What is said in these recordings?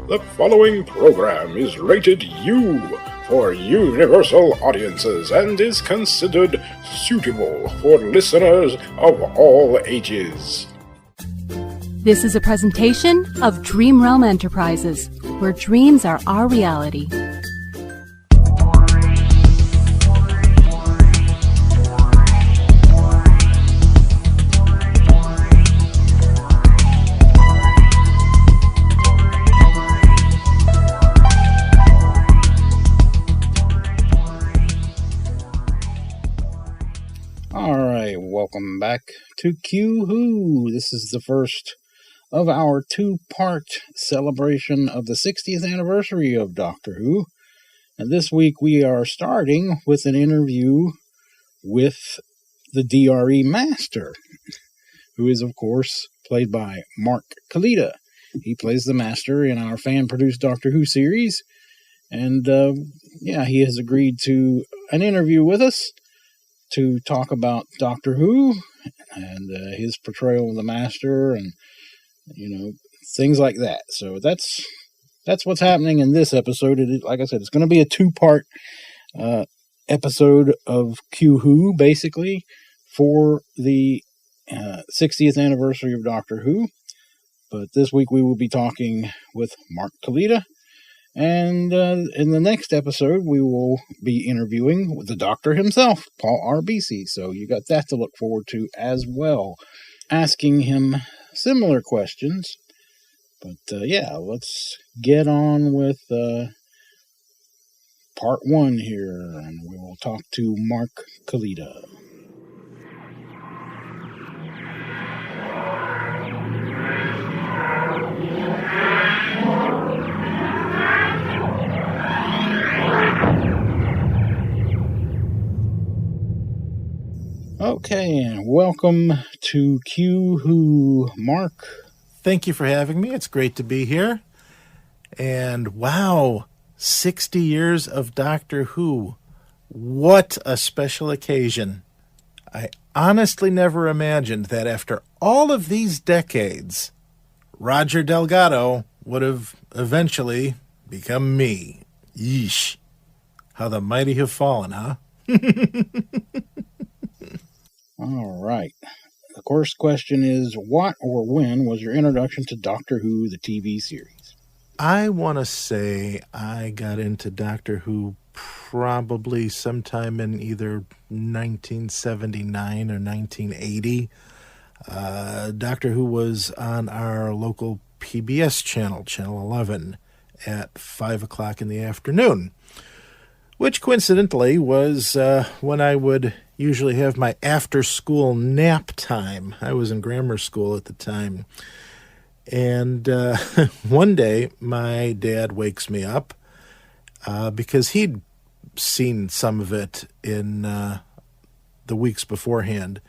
The following program is rated U for universal audiences and is considered suitable for listeners of all ages. This is a presentation of Dream Realm Enterprises, where dreams are our reality. Welcome back to Q-Who. This is the first of our two-part celebration of the 60th anniversary of Doctor Who. And this week we are starting with an interview with the DRE Master, who is, of course, played by Mark Kalita. He plays the Master in our fan-produced Doctor Who series. And, he has agreed to an interview with us to talk about Doctor Who and his portrayal of the Master and, things like that. So that's what's happening in this episode. Like I said, it's going to be a two-part episode of Q-Who, basically, for the 60th anniversary of Doctor Who. But this week we will be talking with Mark Kalita. And in the next episode, we will be interviewing the Doctor himself, Paul RBC. So you got that to look forward to as well. Asking him similar questions. But let's get on with part one here. And we will talk to Mark Kalita. Okay, and welcome to Q-Who, Mark. Thank you for having me. It's great to be here. And wow, 60 years of Doctor Who. What a special occasion. I honestly never imagined that after all of these decades, Roger Delgado would have eventually become me. Yeesh. How the mighty have fallen, huh? All right. The first question is, what or when was your introduction to Doctor Who, the TV series? I want to say I got into Doctor Who probably sometime in either 1979 or 1980. Doctor Who was on our local PBS channel, Channel 11, at 5 o'clock in the afternoon, which coincidentally was when I would usually have my after-school nap time. I was in grammar school at the time. And one day, my dad wakes me up because he'd seen some of it in the weeks beforehand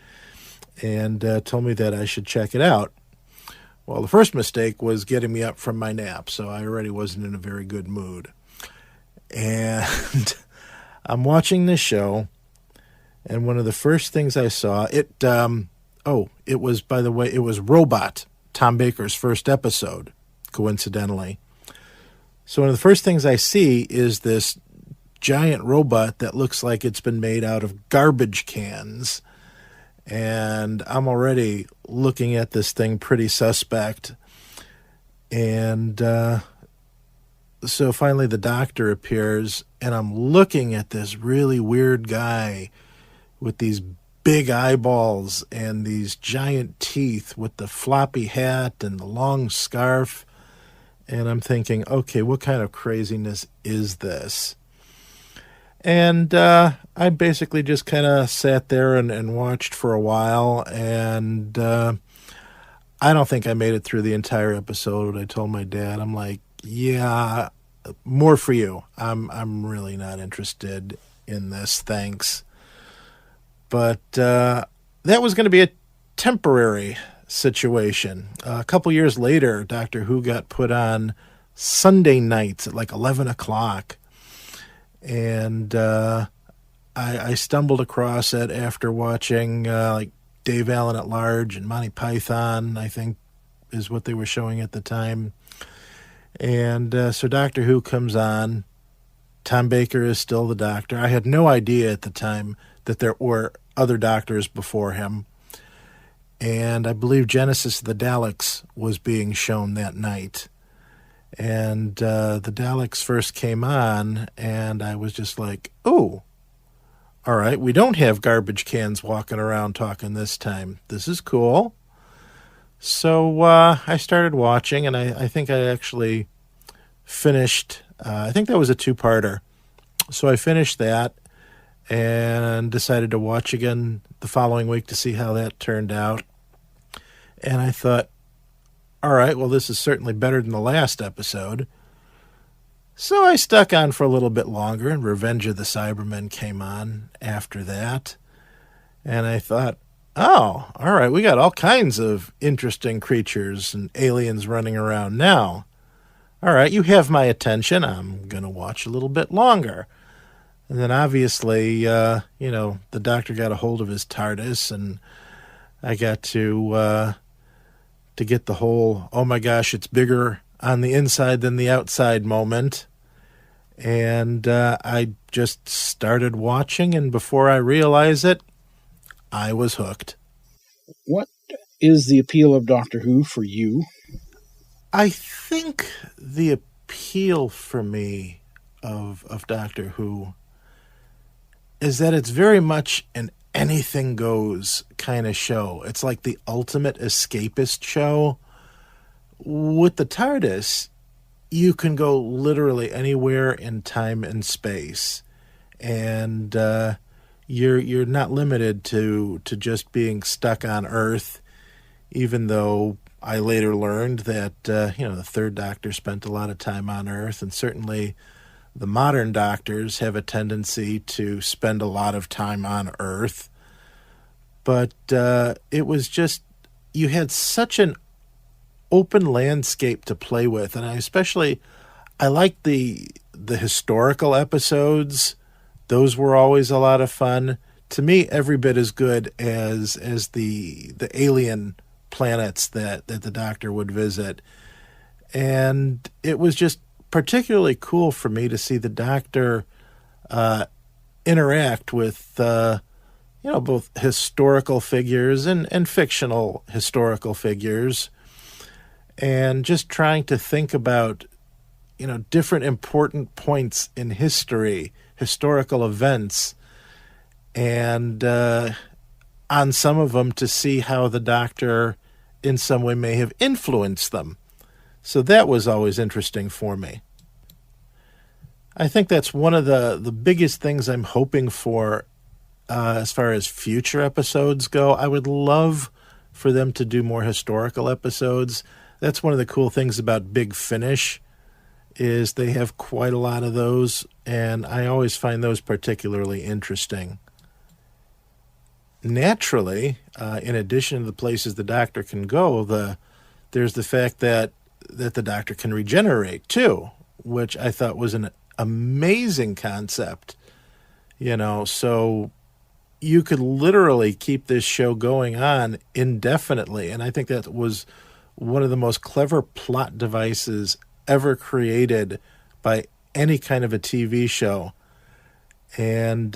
and told me that I should check it out. Well, the first mistake was getting me up from my nap, so I already wasn't in a very good mood. And I'm watching this show, and one of the first things I saw, it was Robot, Tom Baker's first episode, coincidentally. So one of the first things I see is this giant robot that looks like it's been made out of garbage cans. And I'm already looking at this thing pretty suspect. And so finally the Doctor appears, and I'm looking at this really weird guy with these big eyeballs and these giant teeth with the floppy hat and the long scarf. And I'm thinking, okay, what kind of craziness is this? And I basically just kind of sat there and watched for a while. And I don't think I made it through the entire episode. I told my dad, I'm like, yeah, more for you. I'm really not interested in this, thanks. But that was going to be a temporary situation. A couple years later, Doctor Who got put on Sunday nights at like 11 o'clock. And I stumbled across it after watching like Dave Allen at Large and Monty Python, I think is what they were showing at the time. And so Doctor Who comes on. Tom Baker is still the Doctor. I had no idea at the time that there were other Doctors before him. And I believe Genesis of the Daleks was being shown that night. And the Daleks first came on, and I was just like, oh, all right, we don't have garbage cans walking around talking this time. This is cool. So I started watching, and I think I actually finished, I think that was a two-parter. So I finished that and decided to watch again the following week to see how that turned out. And I thought, all right, well, this is certainly better than the last episode. So I stuck on for a little bit longer, and Revenge of the Cybermen came on after that. And I thought, oh, all right, we got all kinds of interesting creatures and aliens running around now. All right, you have my attention. I'm going to watch a little bit longer. And then obviously, the Doctor got a hold of his TARDIS, and I got to get the whole, oh my gosh, it's bigger on the inside than the outside moment. And I just started watching, and before I realized it, I was hooked. What is the appeal of Doctor Who for you? I think the appeal for me of Doctor Who is that it's very much an anything goes kind of show. It's like the ultimate escapist show. With the TARDIS, you can go literally anywhere in time and space, and you're not limited to just being stuck on Earth. Even though I later learned that the Third Doctor spent a lot of time on Earth, and certainly the modern Doctors have a tendency to spend a lot of time on Earth. But it was just, you had such an open landscape to play with, and I liked the historical episodes. Those were always a lot of fun. To me, every bit as good as the alien planets that the Doctor would visit. And it was just particularly cool for me to see the Doctor interact with both historical figures and fictional historical figures, and just trying to think about different important points in history, historical events, and on some of them to see how the Doctor in some way may have influenced them. So that was always interesting for me. I think that's one of the biggest things I'm hoping for as far as future episodes go. I would love for them to do more historical episodes. That's one of the cool things about Big Finish, is they have quite a lot of those, and I always find those particularly interesting. Naturally, in addition to the places the Doctor can go, there's the fact that the Doctor can regenerate too, which I thought was an amazing concept. So you could literally keep this show going on indefinitely, and I think that was one of the most clever plot devices ever created by any kind of a TV show. And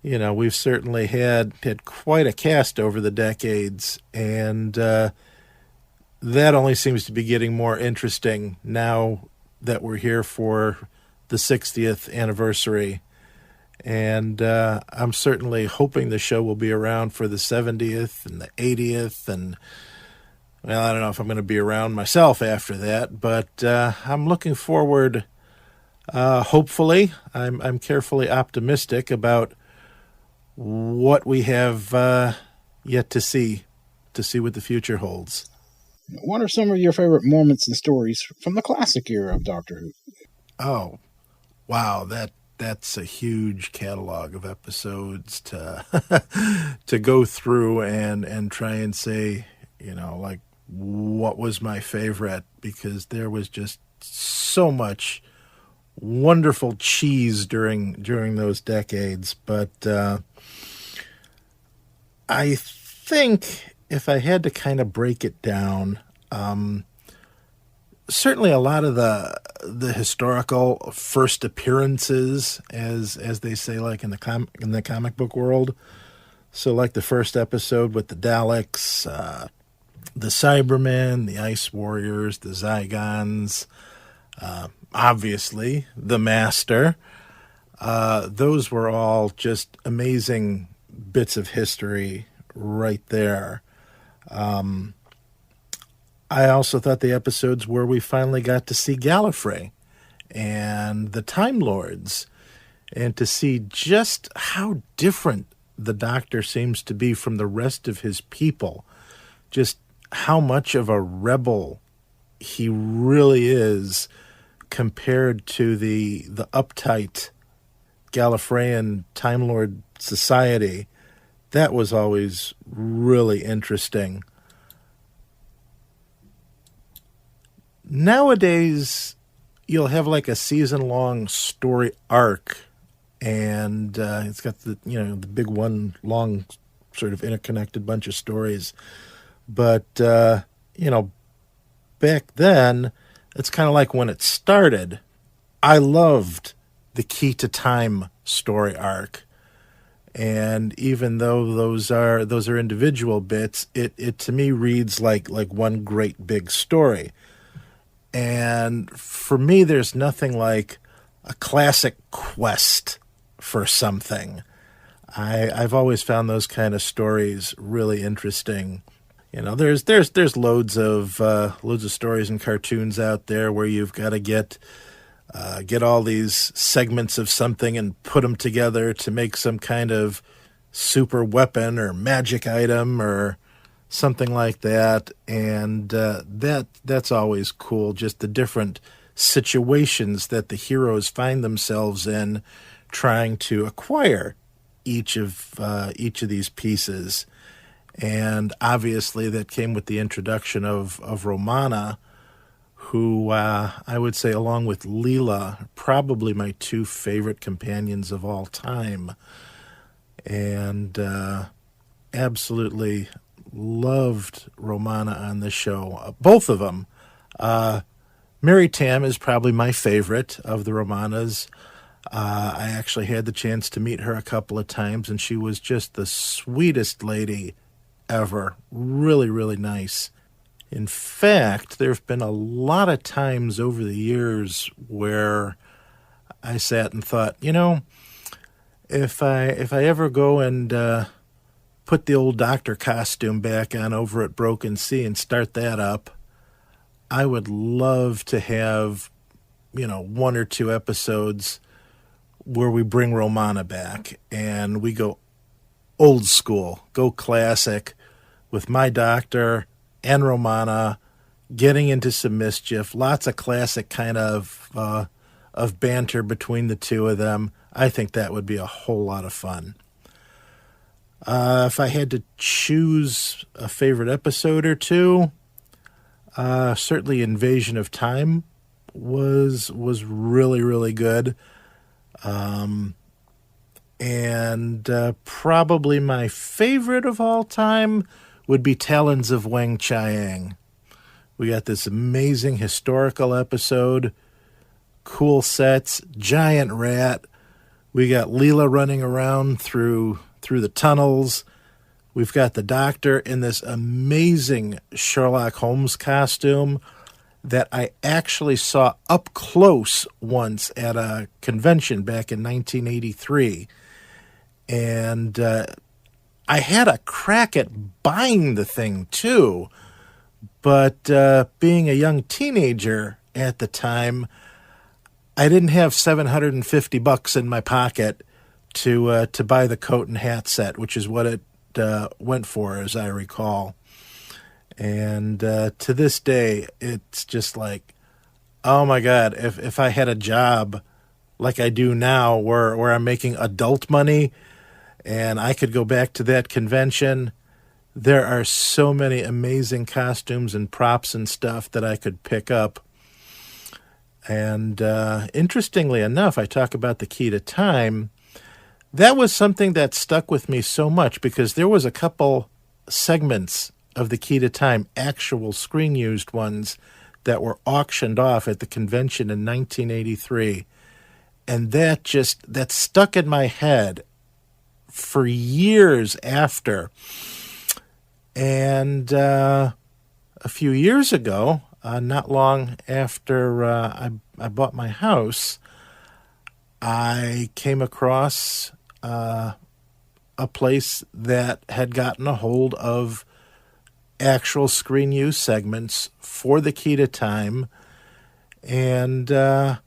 we've certainly had quite a cast over the decades, and that only seems to be getting more interesting now that we're here for the 60th anniversary. And I'm certainly hoping the show will be around for the 70th and the 80th, and well, I don't know if I'm going to be around myself after that, but I'm looking forward. Hopefully, I'm carefully optimistic about what we have yet to see what the future holds. What are some of your favorite moments and stories from the classic era of Doctor Who? Oh, wow, that's a huge catalog of episodes to to go through and try and say, like, what was my favorite, because there was just so much wonderful cheese during those decades. But I think if I had to kind of break it down, certainly a lot of the historical first appearances, as they say, like in the comic book world. So, like the first episode with the Daleks, the Cybermen, the Ice Warriors, the Zygons, obviously the Master. Those were all just amazing bits of history right there. I also thought the episodes where we finally got to see Gallifrey and the Time Lords, and to see just how different the Doctor seems to be from the rest of his people, just how much of a rebel he really is compared to the uptight Gallifreyan Time Lord society. That was always really interesting. Nowadays, you'll have like a season-long story arc, and it's got the big one long sort of interconnected bunch of stories. But back then, it's kind of like when it started. I loved the Key to Time story arc, and even though those are individual bits, it to me reads like one great big story. And for me, there's nothing like a classic quest for something. I've always found those kind of stories really interesting. There's loads of stories and cartoons out there where you've got to get all these segments of something and put them together to make some kind of super weapon or magic item or something like that, and that's always cool. Just the different situations that the heroes find themselves in, trying to acquire each of these pieces. And obviously, that came with the introduction of Romana, who I would say, along with Leela, probably my two favorite companions of all time, and absolutely loved Romana on this show. Both of them. Mary Tam is probably my favorite of the Romanas. I actually had the chance to meet her a couple of times, and she was just the sweetest lady ever. Really, really nice. In fact, there have been a lot of times over the years where I sat and thought, if I ever go and put the old Doctor costume back on over at Broken Sea and start that up, I would love to have, one or two episodes where we bring Romana back and we go old school, go classic, with my Doctor and Romana getting into some mischief, lots of classic kind of banter between the two of them. I think that would be a whole lot of fun. If I had to choose a favorite episode or two, certainly Invasion of Time was really, really good. And probably my favorite of all time would be Talons of Wang Chiang. We got this amazing historical episode, cool sets, giant rat. We got Leela running around through the tunnels. We've got the Doctor in this amazing Sherlock Holmes costume that I actually saw up close once at a convention back in 1983. And I had a crack at buying the thing too, but being a young teenager at the time, I didn't have $750 in my pocket to buy the coat and hat set, which is what it went for, as I recall. And to this day, it's just like, oh my God, if I had a job like I do now where I'm making adult money and I could go back to that convention, there are so many amazing costumes and props and stuff that I could pick up. And interestingly enough, I talk about the Key to Time. That was something that stuck with me so much because there was a couple segments of the Key to Time, actual screen-used ones, that were auctioned off at the convention in 1983. And that stuck in my head for years after. And a few years ago, not long after I bought my house, I came across a place that had gotten a hold of actual screen use segments for the Key to Time, and I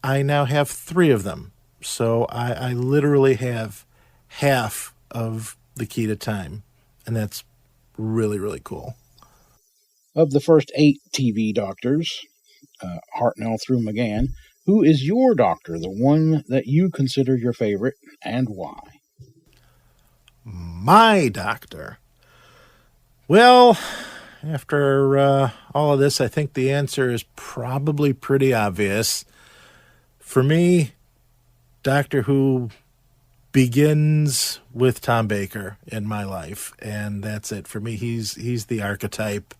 now have 3 of them. So I literally have half of the Key to Time, and that's really, really cool. Of the first 8 TV doctors, Hartnell through McGann, who is your doctor, the one that you consider your favorite, and why? My doctor. Well, after all of this, I think the answer is probably pretty obvious. For me, Doctor Who begins with Tom Baker in my life, and that's it. For me, he's the archetype.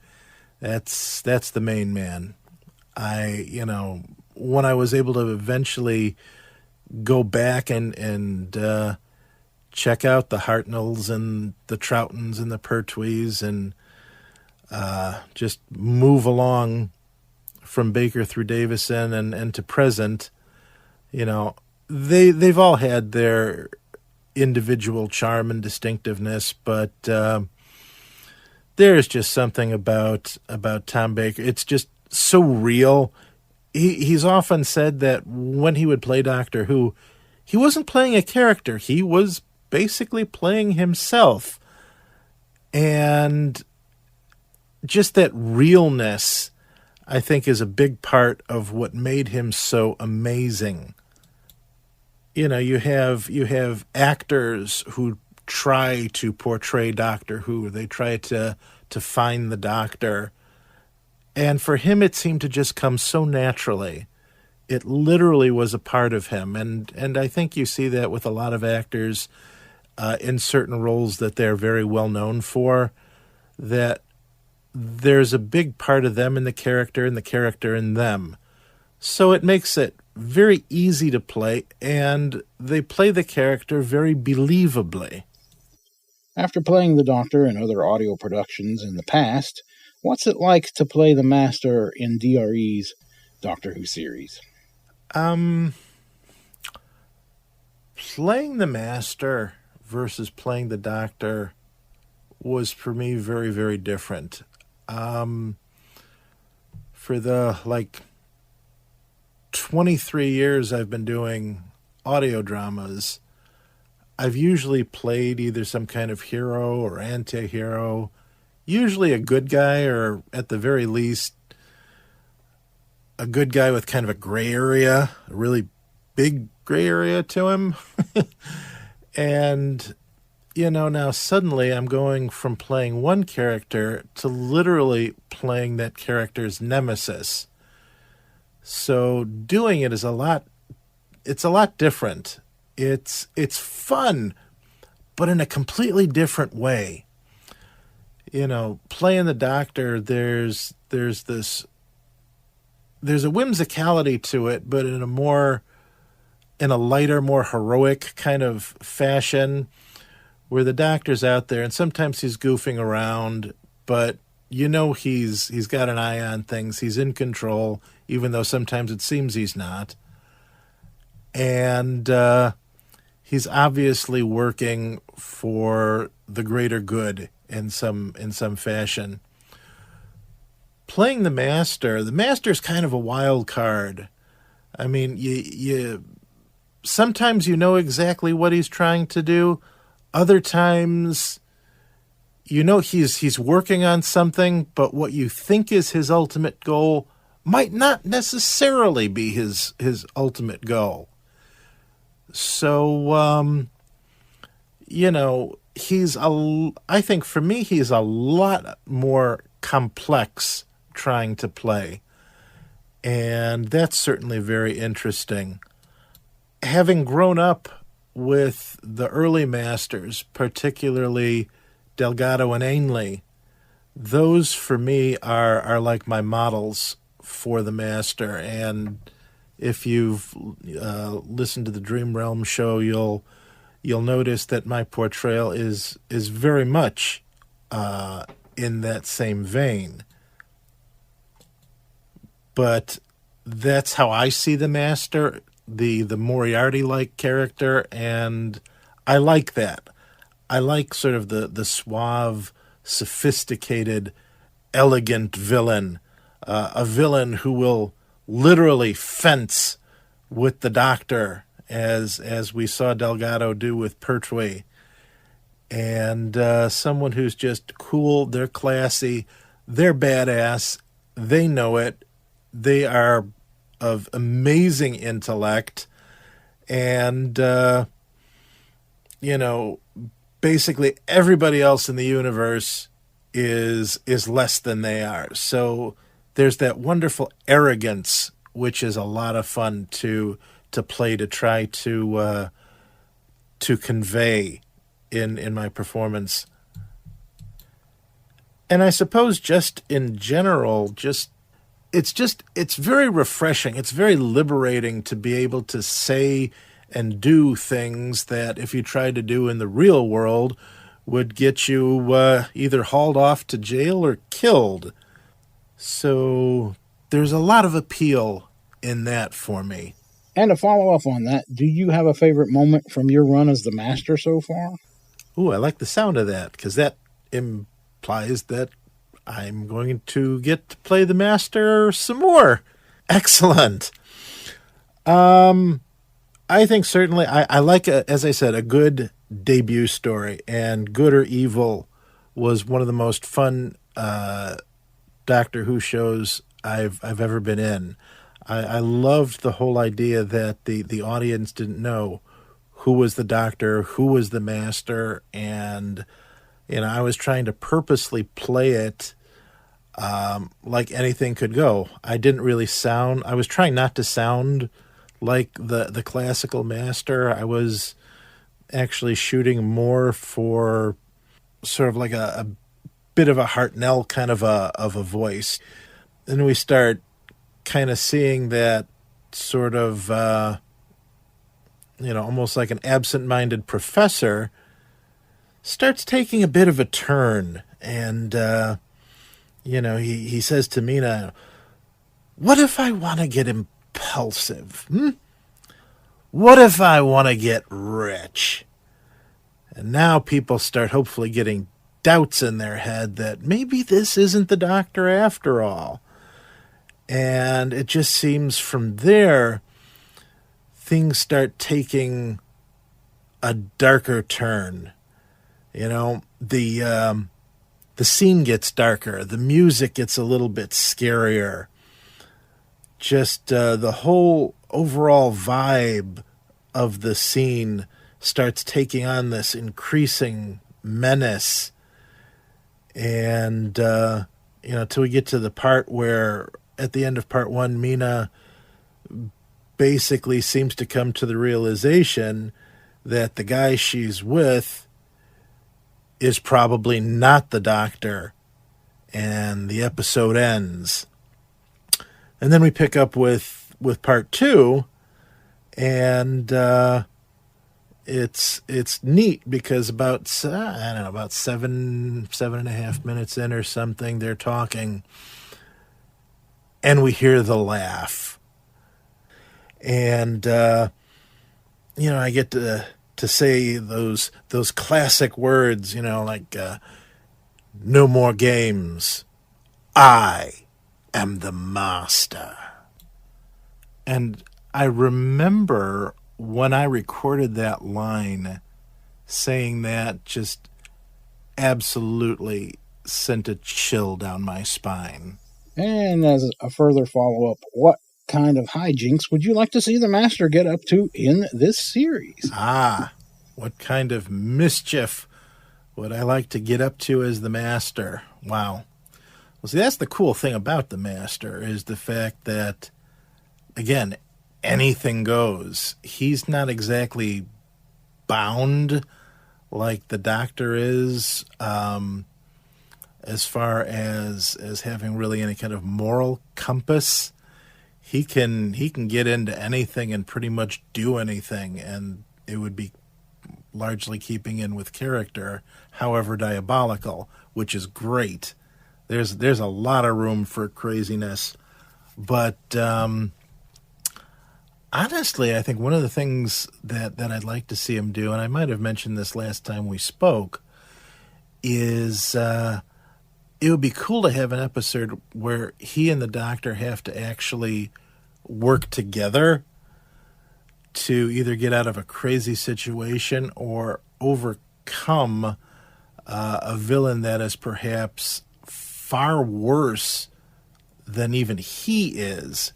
That's the main man. When I was able to eventually go back and check out the Hartnells and the Troughtons and the Pertwees and just move along from Baker through Davison and to present, they've all had their individual charm and distinctiveness, but there's just something about Tom Baker. It's just so real. He's often said that when he would play Doctor Who, he wasn't playing a character. He was basically playing himself. And just that realness, I think, is a big part of what made him so amazing. You have actors who try to portray Doctor Who. They try to find the Doctor. And for him, it seemed to just come so naturally. It literally was a part of him. And I think you see that with a lot of actors in certain roles that they're very well known for, that there's a big part of them in the character and the character in them. So it makes it very easy to play, and they play the character very believably. After playing the Doctor in other audio productions in the past, what's it like to play the Master in DRE's Doctor Who series? Playing the Master versus playing the Doctor was for me very, very different. For the 23 years I've been doing audio dramas, I've usually played either some kind of hero or anti-hero, usually a good guy, or at the very least a good guy with kind of a gray area, a really big gray area to him. And, now suddenly I'm going from playing one character to literally playing that character's nemesis. So doing it is a lot different. It's fun, but in a completely different way. Playing the Doctor, there's a whimsicality to it, but in a lighter, more heroic kind of fashion, where the Doctor's out there and sometimes he's goofing around, but he's got an eye on things. He's in control, even though sometimes it seems he's not. And he's obviously working for the greater good in some fashion. Playing the Master's kind of a wild card. I mean, you sometimes exactly what he's trying to do. Other times, he's working on something, but what you think is his ultimate goal might not necessarily be his ultimate goal. So, I think for me, he's a lot more complex trying to play. And that's certainly very interesting. Having grown up with the early Masters, particularly Delgado and Ainley, those for me are like my models for the Master. And if you've listened to the Dream Realm show, you'll notice that my portrayal is very much in that same vein. But that's how I see the Master, the Moriarty-like character, and I like that. I like sort of the suave, sophisticated, elegant villain, a villain who will literally fence with the Doctor, as we saw Delgado do with Pertwee, and someone who's just cool, they're classy, they're badass, they know it, they are of amazing intellect, and, basically everybody else in the universe is less than they are. So there's that wonderful arrogance, which is a lot of fun to play, to try to convey in my performance. And I suppose just in general, it's very refreshing. It's very liberating to be able to say and do things that if you tried to do in the real world would get you either hauled off to jail or killed. So there's a lot of appeal in that for me. And to follow up on that, do you have a favorite moment from your run as the Master so far? Ooh, I like the sound of that, because that implies that I'm going to get to play the Master some more. Excellent. I think certainly I like, as I said, a good debut story, and Good or Evil was one of the most fun Doctor Who shows I've ever been in. I loved the whole idea that the audience didn't know who was the Doctor, who was the Master, and I was trying to purposely play it like anything could go. I was trying not to sound like the classical Master. I was actually shooting more for sort of like a bit of a Hartnell kind of a voice. Then we start kind of seeing that sort of almost like an absent-minded professor starts taking a bit of a turn, and he says to Mina, "What if I want to get impulsive? What if I want to get rich?" And now people start hopefully getting doubts in their head that maybe this isn't the Doctor after all. And it just seems from there, things start taking a darker turn. The scene gets darker. The music gets a little bit scarier. Just the whole overall vibe of the scene starts taking on this increasing menace. And, till we get to the part where, at the end of part one, Mina basically seems to come to the realization that the guy she's with is probably not the Doctor, and the episode ends. And then we pick up with part two, and it's neat because about 7.5 minutes in or something, they're talking, and we hear the laugh. And I get to say those classic words, like no more games. I am the Master. And I remember when I recorded that line, saying that just absolutely sent a chill down my spine. And as a further follow-up, what kind of hijinks would you like to see the Master get up to in this series? What kind of mischief would I like to get up to as the Master? Wow. Well, see, that's the cool thing about the Master, is the fact that, again, anything goes. He's not exactly bound like the Doctor is. as far as having really any kind of moral compass. He can get into anything and pretty much do anything, and it would be largely keeping in with character, however diabolical, which is great. There's a lot of room for craziness, but honestly, I think one of the things that I'd like to see him do, and I might have mentioned this last time we spoke, is it would be cool to have an episode where he and the Doctor have to actually work together to either get out of a crazy situation or overcome a villain that is perhaps far worse than even he is.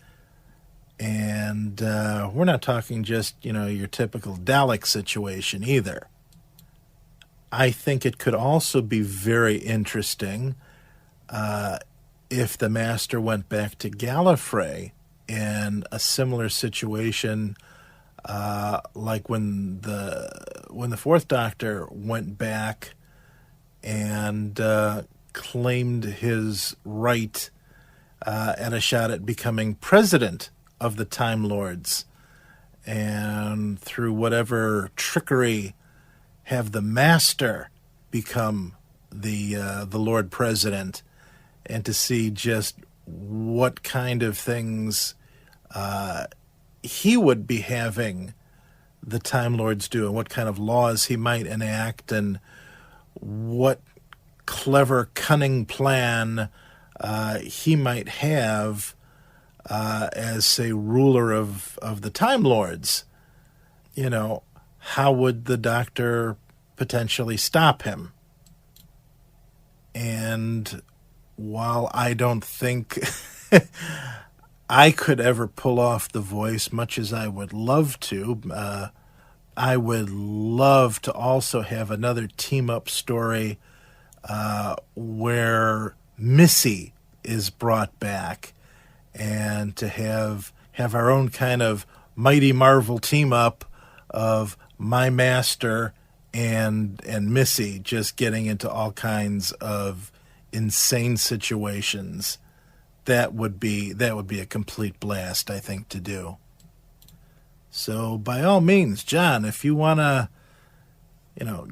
And we're not talking just, your typical Dalek situation either. I think it could also be very interesting if the Master went back to Gallifrey in a similar situation, like when the Fourth Doctor went back and claimed his right at a shot at becoming president of the Time Lords, and through whatever trickery have the Master become the Lord President, and to see just what kind of things he would be having the Time Lords do, and what kind of laws he might enact, and what clever, cunning plan he might have as, say, ruler of the Time Lords. How would the Doctor potentially stop him? And while I don't think I could ever pull off the voice, much as I would love to, I would love to also have another team-up story where Missy is brought back, and to have our own kind of Mighty Marvel team-up of my Master and Missy just getting into all kinds of insane situations. That would be a complete blast, I think, to do. So by all means, John, if you want to,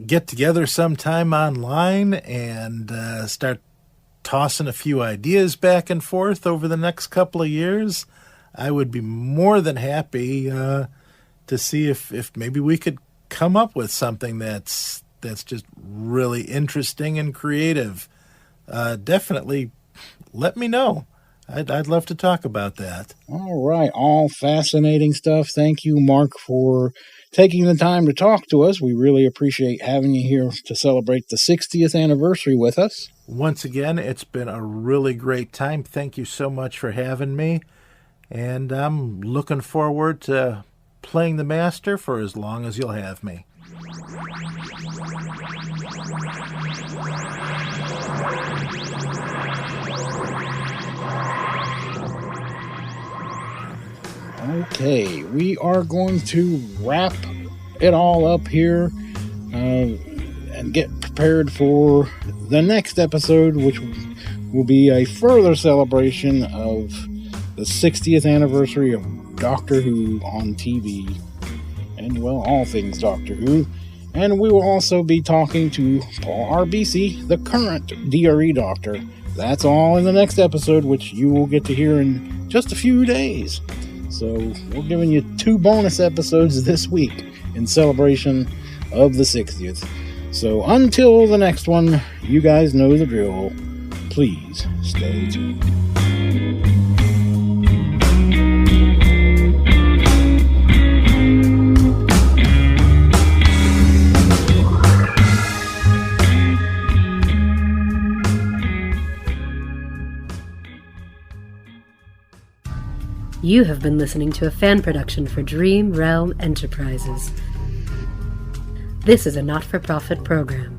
get together sometime online and start tossing a few ideas back and forth over the next couple of years, I would be more than happy to see if maybe we could come up with something that's just really interesting and creative. Definitely let me know. I'd love to talk about that. All right. All fascinating stuff. Thank you, Mark, for taking the time to talk to us. We really appreciate having you here to celebrate the 60th anniversary with us. Once again, it's been a really great time. Thank you so much for having me. And I'm looking forward to playing the Master for as long as you'll have me. Okay, we are going to wrap it all up here and get prepared for the next episode, which will be a further celebration of the 60th anniversary of Doctor Who on TV, and, well, all things Doctor Who. And we will also be talking to Paul RBC, the current DRE Doctor. That's all in the next episode, which you will get to hear in just a few days. So we're giving you 2 bonus episodes this week in celebration of the 60th. So until the next one, you guys know the drill. Please stay tuned. You have been listening to a fan production for Dream Realm Enterprises. This is a not-for-profit program.